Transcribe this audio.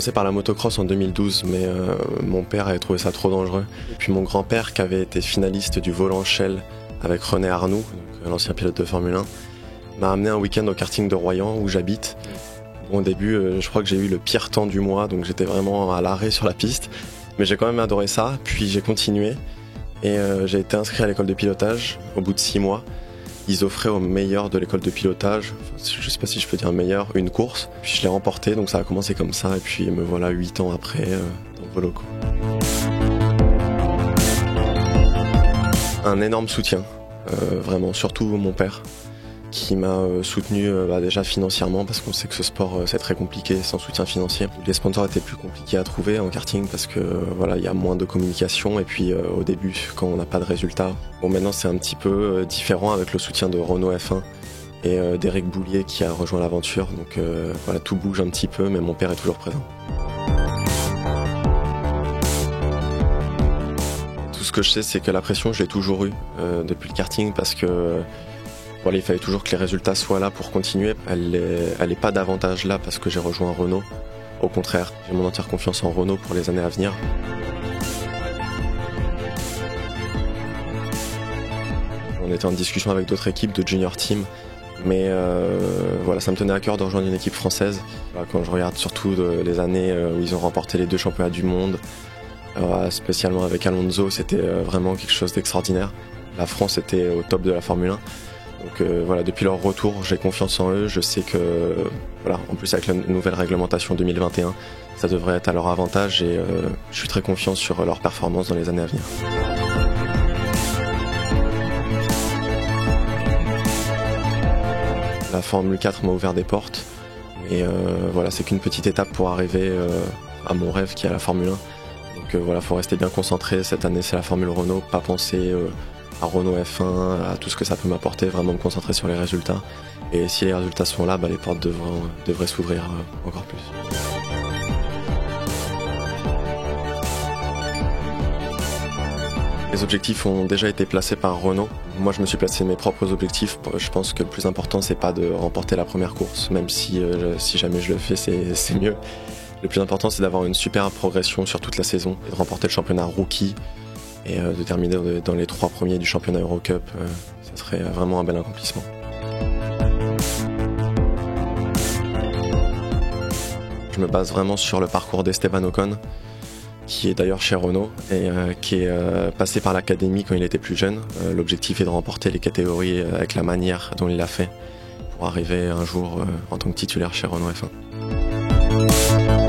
commencé par la motocross en 2012, mais mon père avait trouvé ça trop dangereux. Et puis mon grand-père, qui avait été finaliste du volant Shell avec René Arnoux, l'ancien pilote de Formule 1, m'a amené un week-end au karting de Royan, où j'habite. Bon, au début, je crois que j'ai eu le pire temps du mois, donc j'étais vraiment à l'arrêt sur la piste. Mais j'ai quand même adoré ça, puis j'ai continué. Et j'ai été inscrit à l'école de pilotage au bout de 6 mois. Ils offraient aux meilleurs de l'école de pilotage, je sais pas si je peux dire meilleur, une course. Puis je l'ai remporté, donc ça a commencé comme ça, et puis me voilà 8 ans après dans vos locaux. Un énorme soutien, vraiment, surtout mon père, qui m'a soutenu déjà financièrement, parce qu'on sait que ce sport c'est très compliqué sans soutien financier. Les sponsors étaient plus compliqués à trouver en karting parce que voilà, il y a moins de communication, et puis au début quand on n'a pas de résultats. Bon, maintenant c'est un petit peu différent avec le soutien de Renault F1 et d'Éric Boulier qui a rejoint l'aventure, donc voilà, tout bouge un petit peu, mais mon père est toujours présent. Tout ce que je sais, c'est que la pression, je l'ai toujours eue depuis le karting, parce que voilà, il fallait toujours que les résultats soient là pour continuer. Elle est pas davantage là parce que j'ai rejoint Renault. Au contraire, j'ai mon entière confiance en Renault pour les années à venir. On était en discussion avec d'autres équipes de junior team, mais voilà, ça me tenait à cœur de rejoindre une équipe française. Quand je regarde surtout les années où ils ont remporté les 2 championnats du monde, spécialement avec Alonso, c'était vraiment quelque chose d'extraordinaire. La France était au top de la Formule 1. Donc voilà, depuis leur retour, j'ai confiance en eux. Je sais que, voilà, en plus avec la nouvelle réglementation 2021, ça devrait être à leur avantage, et je suis très confiant sur leur performance dans les années à venir. La Formule 4 m'a ouvert des portes, mais voilà, c'est qu'une petite étape pour arriver à mon rêve qui est la Formule 1. Donc voilà, faut rester bien concentré. Cette année, c'est la Formule Renault, pas penser à Renault F1, à tout ce que ça peut m'apporter, vraiment me concentrer sur les résultats. Et si les résultats sont là, les portes devraient s'ouvrir encore plus. Les objectifs ont déjà été placés par Renault. Moi, je me suis placé mes propres objectifs. Je pense que le plus important, c'est pas de remporter la première course, même si jamais je le fais, c'est mieux. Le plus important, c'est d'avoir une super progression sur toute la saison, et de remporter le championnat rookie, et de terminer dans les 3 premiers du championnat Eurocup. Ça serait vraiment un bel accomplissement. Je me base vraiment sur le parcours d'Esteban Ocon, qui est d'ailleurs chez Renault, et qui est passé par l'académie quand il était plus jeune. L'objectif est de remporter les catégories avec la manière dont il l'a fait, pour arriver un jour en tant que titulaire chez Renault F1.